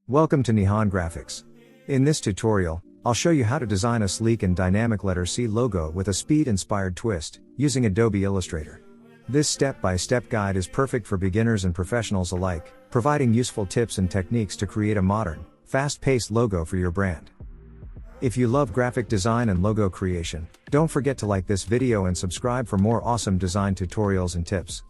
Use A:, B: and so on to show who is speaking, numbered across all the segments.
A: Welcome to Nihan Graphics. In this tutorial, I'll show you how to design a sleek and dynamic letter C logo with a speed-inspired twist, using Adobe Illustrator. This step-by-step guide is perfect for beginners and professionals alike, providing useful tips and techniques to create a modern, fast-paced logo for your brand. If you love graphic design and logo creation, don't forget to like this video and subscribe for more awesome design tutorials and tips.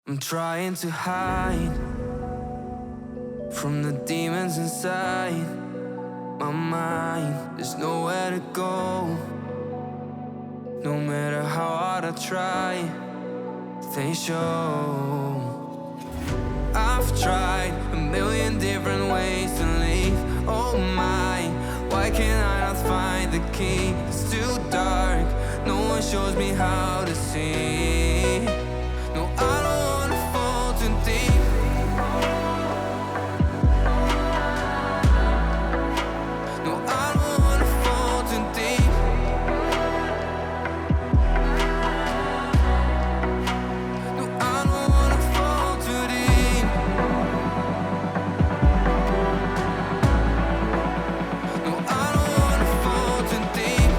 B: I'm trying to hide from the demons inside my mind. There's nowhere to go. No matter how hard I try, they show. I've tried a million different ways to leave. Oh my, why can't I not find the key? It's too dark, no one shows me how to see. No, I don't wanna fall too deep. No, I don't wanna fall too deep. No, I don't wanna fall too deep. No, I don't wanna fall too deep.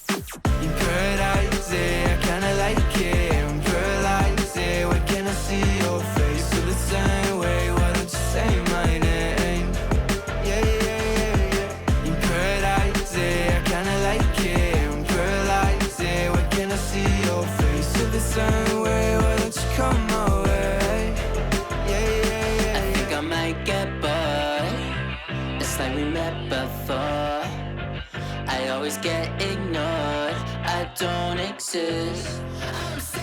B: In paradise, I kinda like it. I'm paralyzed, why can't I see your face? Feel the same way, why don't you say my name? Yeah, yeah, yeah, yeah. In paradise, I kinda like it. I'm paralyzed, why can't I see your face? Feel the same way, why don't you come my way? Yeah, yeah, yeah.
C: I think I might get bored. It's like we met before. I always get ignored. I don't exist. I'm sick.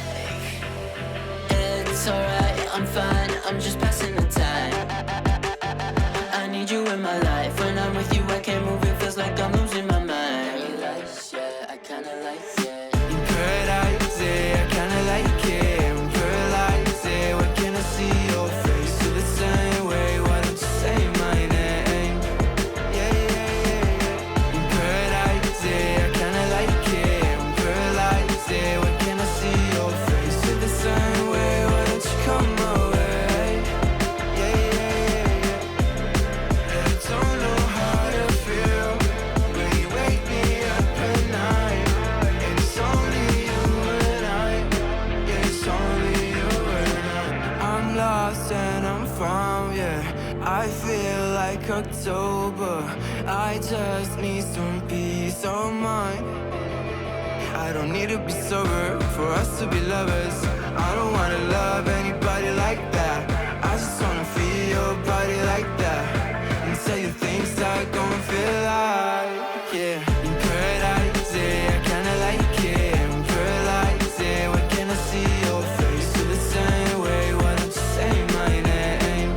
C: It's alright, I'm fine. I'm just passing the time. I need you in my life. When I'm with you, I can't move. It feels like I'm losing my mind. Paralyzed, yeah, I kinda like it.
B: In paradise, I kinda like it. I'm paralyzed, why can't I see your face? Feel the same way, why don't you say my name? Yeah, yeah, yeah, yeah. In paradise, I kinda like it. I'm paralyzed, why can't I see your face? Feel the same way, why don't you come my way? Yeah, yeah, yeah, yeah. I don't know how to feel when you wake me up at night. And it's only you and I. Yeah, it's only you and I. I'm lost and I'm found, yeah. I feel like October. I just need some peace of mind. I don't need to be sober for us to be lovers. I don't wanna love anybody like that. I just wanna feel your body like that and tell you things that don't feel like, yeah. In paradise, I kinda like it. I'm paralyzed, why can't I see your face? Feel the same way, why don't you say my name?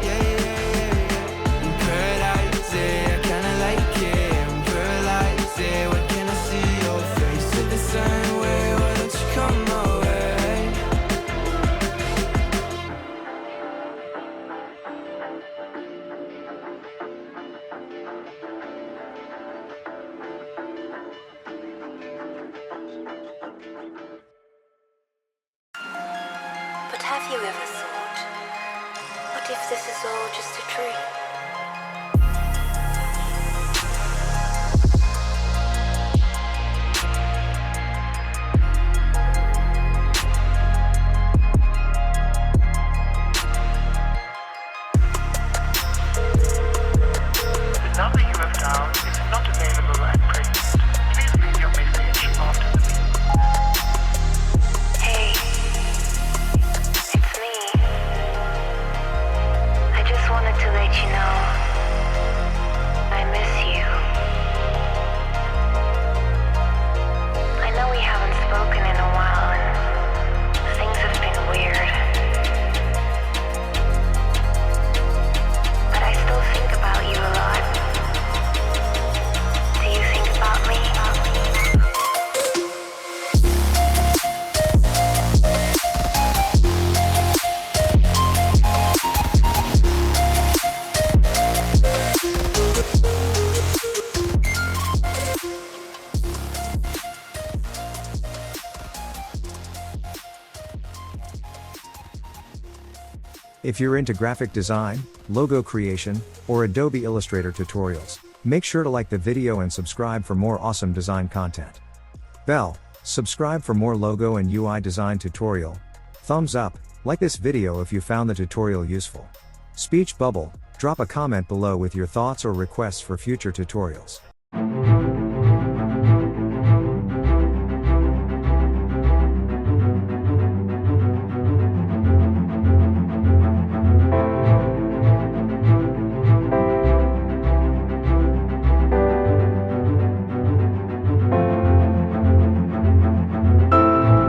B: Yeah, yeah, yeah, yeah. In paradise, I kinda like it. I'm paralyzed, why can't I see your face? Feel the same way, why don't you come my way?
D: But have you ever thought, what if this is all just a dream?
E: The number you have dialed is not available at present. Please leave your message after the beep.
D: Hey, it's me. I just wanted to let you know I miss you. I know we haven't spoken in a while and things have been weird. But I still think about you a lot. Do you think about me?
A: If you're into graphic design, logo creation, or Adobe Illustrator tutorials, make sure to like the video and subscribe for more awesome design content. Bell, subscribe for more logo and UI design tutorial. Thumbs up, like this video if you found the tutorial useful. Speech bubble, drop a comment below with your thoughts or requests for future tutorials.